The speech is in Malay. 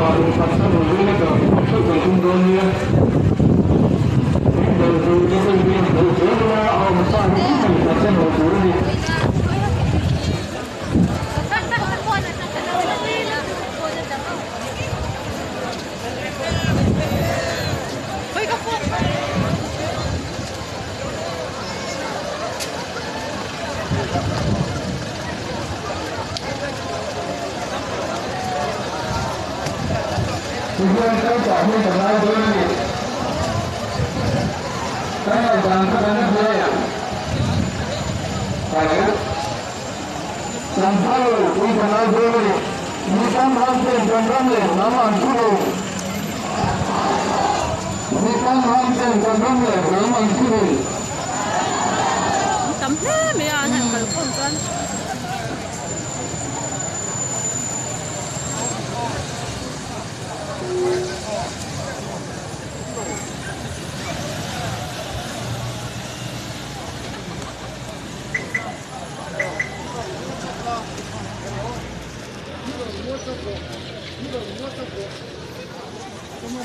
passano l'unica sotto il condominio del giorno a un sacco di facciamo giorni Tujuan saya ini adalah ini. Saya jangan banyak biaya. Saya sampai di sana dulu. Bukan hampir jangkauan nama dulu. Bukan hampir jangkauan nama dulu. Sampai mana yang kalau kontan. ¿Cómo